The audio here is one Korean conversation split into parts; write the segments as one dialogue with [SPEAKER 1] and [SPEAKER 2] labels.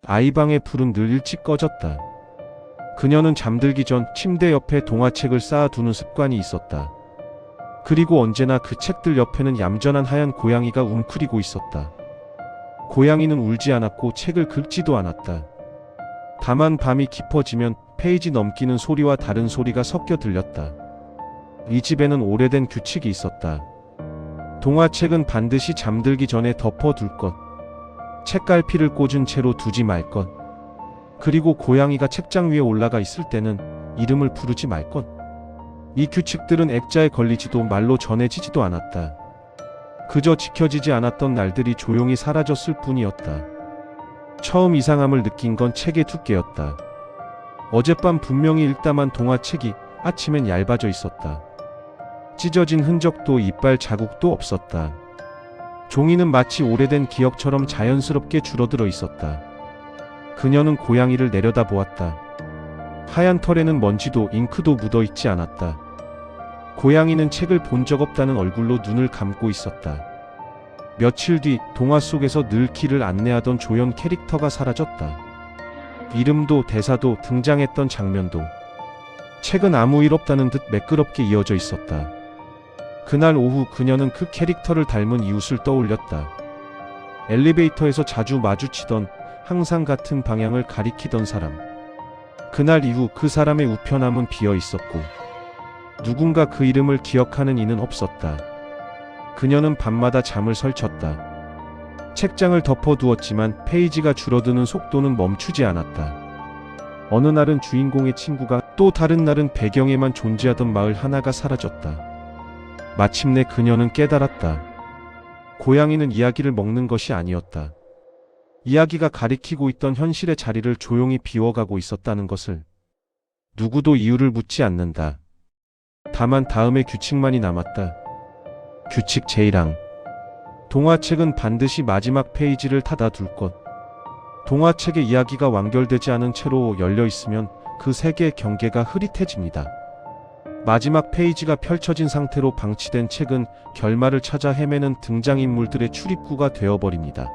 [SPEAKER 1] 아이방의 불은 늘 일찍 꺼졌다. 그녀는 잠들기 전 침대 옆에 동화책을 쌓아두는 습관이 있었다. 그리고 언제나 그 책들 옆에는 얌전한 하얀 고양이가 웅크리고 있었다. 고양이는 울지 않았고 책을 긁지도 않았다. 다만 밤이 깊어지면 페이지 넘기는 소리와 다른 소리가 섞여 들렸다. 이 집에는 오래된 규칙이 있었다. 동화책은 반드시 잠들기 전에 덮어둘 것. 책갈피를 꽂은 채로 두지 말 것. 그리고 고양이가 책장 위에 올라가 있을 때는 이름을 부르지 말 것. 이 규칙들은 액자에 걸리지도 말로 전해지지도 않았다. 그저 지켜지지 않았던 날들이 조용히 사라졌을 뿐이었다. 처음 이상함을 느낀 건 책의 두께였다. 어젯밤 분명히 읽다만 동화책이 아침엔 얇아져 있었다. 찢어진 흔적도 이빨 자국도 없었다. 종이는 마치 오래된 기억처럼 자연스럽게 줄어들어 있었다. 그녀는 고양이를 내려다보았다. 하얀 털에는 먼지도 잉크도 묻어 있지 않았다. 고양이는 책을 본 적 없다는 얼굴로 눈을 감고 있었다. 며칠 뒤 동화 속에서 늘 길을 안내하던 조연 캐릭터가 사라졌다. 이름도 대사도 등장했던 장면도. 책은 아무 일 없다는 듯 매끄럽게 이어져 있었다. 그날 오후 그녀는 그 캐릭터를 닮은 이웃을 떠올렸다. 엘리베이터에서 자주 마주치던, 항상 같은 방향을 가리키던 사람. 그날 이후 그 사람의 우편함은 비어 있었고 누군가 그 이름을 기억하는 이는 없었다. 그녀는 밤마다 잠을 설쳤다. 책장을 덮어두었지만 페이지가 줄어드는 속도는 멈추지 않았다. 어느 날은 주인공의 친구가, 또 다른 날은 배경에만 존재하던 마을 하나가 사라졌다. 마침내 그녀는 깨달았다. 고양이는 이야기를 먹는 것이 아니었다. 이야기가 가리키고 있던 현실의 자리를 조용히 비워가고 있었다는 것을. 누구도 이유를 묻지 않는다. 다만 다음의 규칙만이 남았다. 규칙 제1항. 동화책은 반드시 마지막 페이지를 닫아둘 것. 동화책의 이야기가 완결되지 않은 채로 열려 있으면 그 세계의 경계가 흐릿해집니다. 마지막 페이지가 펼쳐진 상태로 방치된 책은 결말을 찾아 헤매는 등장인물들의 출입구가 되어버립니다.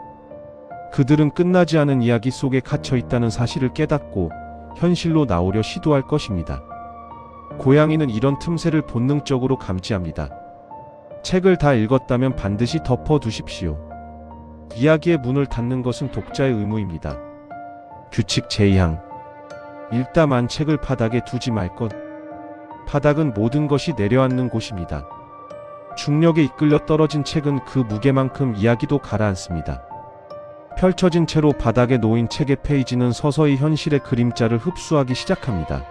[SPEAKER 1] 그들은 끝나지 않은 이야기 속에 갇혀 있다는 사실을 깨닫고 현실로 나오려 시도할 것입니다. 고양이는 이런 틈새를 본능적으로 감지합니다. 책을 다 읽었다면 반드시 덮어두십시오. 이야기의 문을 닫는 것은 독자의 의무입니다. 규칙 제2항. 읽다 만 책을 바닥에 두지 말 것. 바닥은 모든 것이 내려앉는 곳입니다. 중력에 이끌려 떨어진 책은 그 무게만큼 이야기도 가라앉습니다. 펼쳐진 채로 바닥에 놓인 책의 페이지는 서서히 현실의 그림자를 흡수하기 시작합니다.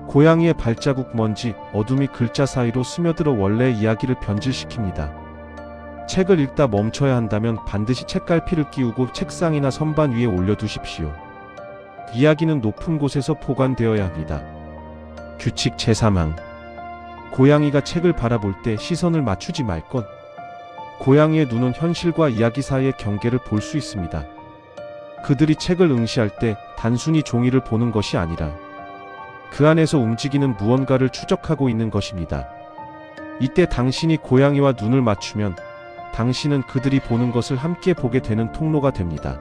[SPEAKER 1] 고양이의 발자국, 먼지, 어둠이 글자 사이로 스며들어 원래의 이야기를 변질시킵니다. 책을 읽다 멈춰야 한다면 반드시 책갈피를 끼우고 책상이나 선반 위에 올려두십시오. 이야기는 높은 곳에서 포관되어야 합니다. 규칙 제3항. 고양이가 책을 바라볼 때 시선을 맞추지 말 것. 고양이의 눈은 현실과 이야기 사이의 경계를 볼 수 있습니다. 그들이 책을 응시할 때 단순히 종이를 보는 것이 아니라 그 안에서 움직이는 무언가를 추적하고 있는 것입니다. 이때 당신이 고양이와 눈을 맞추면 당신은 그들이 보는 것을 함께 보게 되는 통로가 됩니다.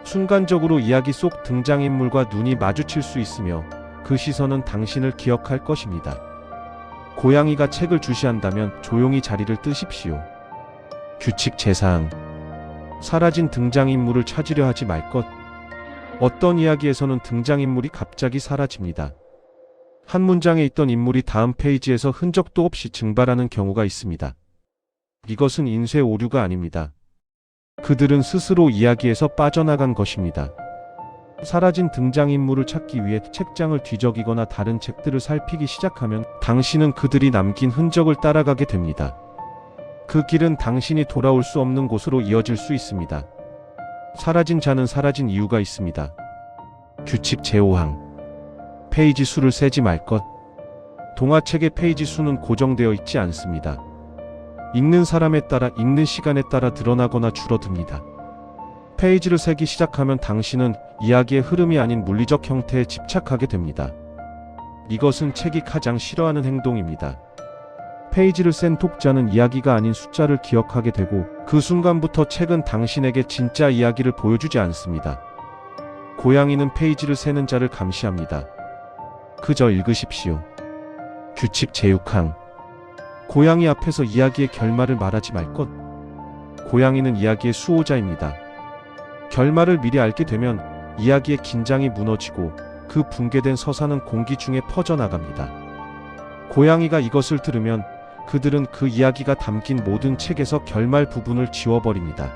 [SPEAKER 1] 순간적으로 이야기 속 등장인물과 눈이 마주칠 수 있으며 그 시선은 당신을 기억할 것입니다. 고양이가 책을 주시한다면 조용히 자리를 뜨십시오. 규칙 제4항. 사라진 등장인물을 찾으려 하지 말 것. 어떤 이야기에서는 등장인물이 갑자기 사라집니다. 한 문장에 있던 인물이 다음 페이지에서 흔적도 없이 증발하는 경우가 있습니다. 이것은 인쇄 오류가 아닙니다. 그들은 스스로 이야기에서 빠져나간 것입니다. 사라진 등장인물을 찾기 위해 책장을 뒤적이거나 다른 책들을 살피기 시작하면 당신은 그들이 남긴 흔적을 따라가게 됩니다. 그 길은 당신이 돌아올 수 없는 곳으로 이어질 수 있습니다. 사라진 자는 사라진 이유가 있습니다. 규칙 제5항. 페이지 수를 세지 말 것. 동화책의 페이지 수는 고정되어 있지 않습니다. 읽는 사람에 따라, 읽는 시간에 따라 늘어나거나 줄어듭니다. 페이지를 세기 시작하면 당신은 이야기의 흐름이 아닌 물리적 형태에 집착하게 됩니다. 이것은 책이 가장 싫어하는 행동입니다. 페이지를 센 독자는 이야기가 아닌 숫자를 기억하게 되고 그 순간부터 책은 당신에게 진짜 이야기를 보여주지 않습니다. 고양이는 페이지를 세는 자를 감시합니다. 그저 읽으십시오. 규칙 제6항. 고양이 앞에서 이야기의 결말을 말하지 말 것. 고양이는 이야기의 수호자입니다. 결말을 미리 알게 되면 이야기의 긴장이 무너지고 그 붕괴된 서사는 공기 중에 퍼져나갑니다. 고양이가 이것을 들으면 그들은 그 이야기가 담긴 모든 책에서 결말 부분을 지워버립니다.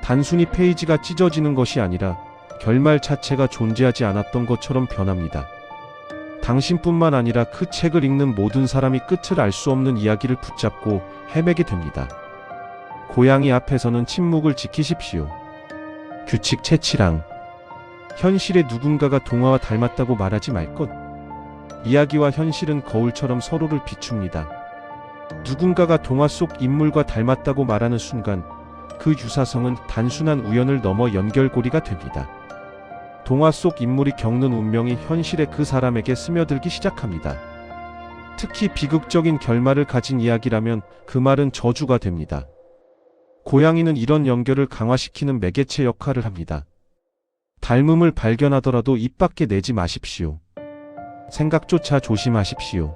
[SPEAKER 1] 단순히 페이지가 찢어지는 것이 아니라 결말 자체가 존재하지 않았던 것처럼 변합니다. 당신뿐만 아니라 그 책을 읽는 모든 사람이 끝을 알 수 없는 이야기를 붙잡고 헤매게 됩니다. 고양이 앞에서는 침묵을 지키십시오. 규칙 제7항. 현실에 누군가가 동화와 닮았다고 말하지 말 것. 이야기와 현실은 거울처럼 서로를 비춥니다. 누군가가 동화 속 인물과 닮았다고 말하는 순간 그 유사성은 단순한 우연을 넘어 연결고리가 됩니다. 동화 속 인물이 겪는 운명이 현실의 그 사람에게 스며들기 시작합니다. 특히 비극적인 결말을 가진 이야기라면 그 말은 저주가 됩니다. 고양이는 이런 연결을 강화시키는 매개체 역할을 합니다. 닮음을 발견하더라도 입 밖에 내지 마십시오. 생각조차 조심하십시오.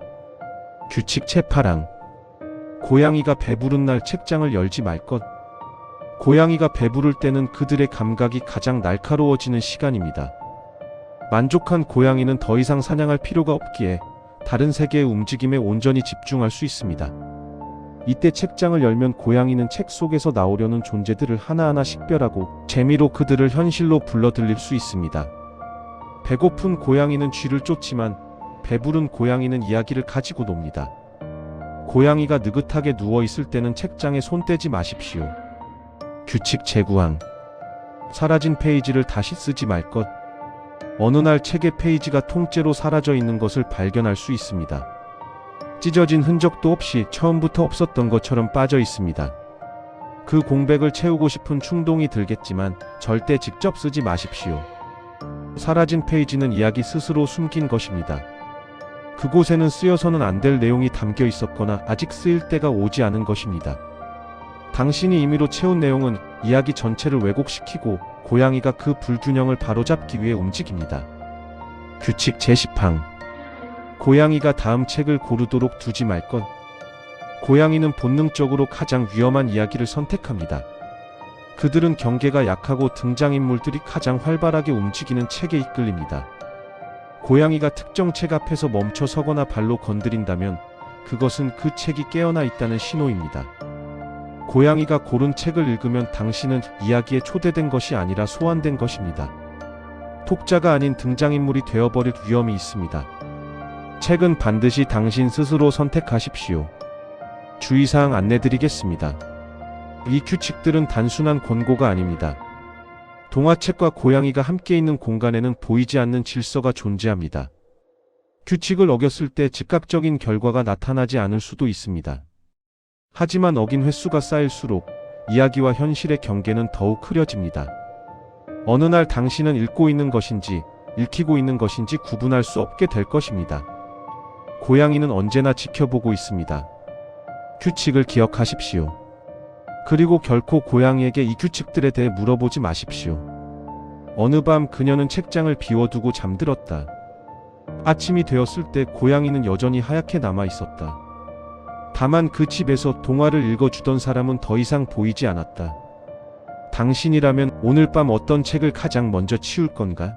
[SPEAKER 1] 규칙 제8항. 고양이가 배부른 날 책장을 열지 말 것. 고양이가 배부를 때는 그들의 감각이 가장 날카로워지는 시간입니다. 만족한 고양이는 더 이상 사냥할 필요가 없기에 다른 세계의 움직임에 온전히 집중할 수 있습니다. 이때 책장을 열면 고양이는 책 속에서 나오려는 존재들을 하나하나 식별하고 재미로 그들을 현실로 불러들일 수 있습니다. 배고픈 고양이는 쥐를 쫓지만 배부른 고양이는 이야기를 가지고 놉니다. 고양이가 느긋하게 누워있을 때는 책장에 손 떼지 마십시오. 규칙 제9항. 사라진 페이지를 다시 쓰지 말 것. 어느 날 책의 페이지가 통째로 사라져 있는 것을 발견할 수 있습니다. 찢어진 흔적도 없이 처음부터 없었던 것처럼 빠져 있습니다. 그 공백을 채우고 싶은 충동이 들겠지만 절대 직접 쓰지 마십시오. 사라진 페이지는 이야기 스스로 숨긴 것입니다. 그곳에는 쓰여서는 안 될 내용이 담겨 있었거나 아직 쓰일 때가 오지 않은 것입니다. 당신이 임의로 채운 내용은 이야기 전체를 왜곡시키고 고양이가 그 불균형을 바로잡기 위해 움직입니다. 규칙 제10항. 고양이가 다음 책을 고르도록 두지 말 것. 고양이는 본능적으로 가장 위험한 이야기를 선택합니다. 그들은 경계가 약하고 등장인물들이 가장 활발하게 움직이는 책에 이끌립니다. 고양이가 특정 책 앞에서 멈춰 서거나 발로 건드린다면 그것은 그 책이 깨어나 있다는 신호입니다. 고양이가 고른 책을 읽으면 당신은 이야기에 초대된 것이 아니라 소환된 것입니다. 독자가 아닌 등장인물이 되어버릴 위험이 있습니다. 책은 반드시 당신 스스로 선택하십시오. 주의사항 안내드리겠습니다. 이 규칙들은 단순한 권고가 아닙니다. 동화책과 고양이가 함께 있는 공간에는 보이지 않는 질서가 존재합니다. 규칙을 어겼을 때 즉각적인 결과가 나타나지 않을 수도 있습니다. 하지만 어긴 횟수가 쌓일수록 이야기와 현실의 경계는 더욱 흐려집니다. 어느 날 당신은 읽고 있는 것인지 읽히고 있는 것인지 구분할 수 없게 될 것입니다. 고양이는 언제나 지켜보고 있습니다. 규칙을 기억하십시오. 그리고 결코 고양이에게 이 규칙들에 대해 물어보지 마십시오. 어느 밤 그녀는 책장을 비워두고 잠들었다. 아침이 되었을 때 고양이는 여전히 하얗게 남아 있었다. 다만 그 집에서 동화를 읽어주던 사람은 더 이상 보이지 않았다. 당신이라면 오늘 밤 어떤 책을 가장 먼저 치울 건가?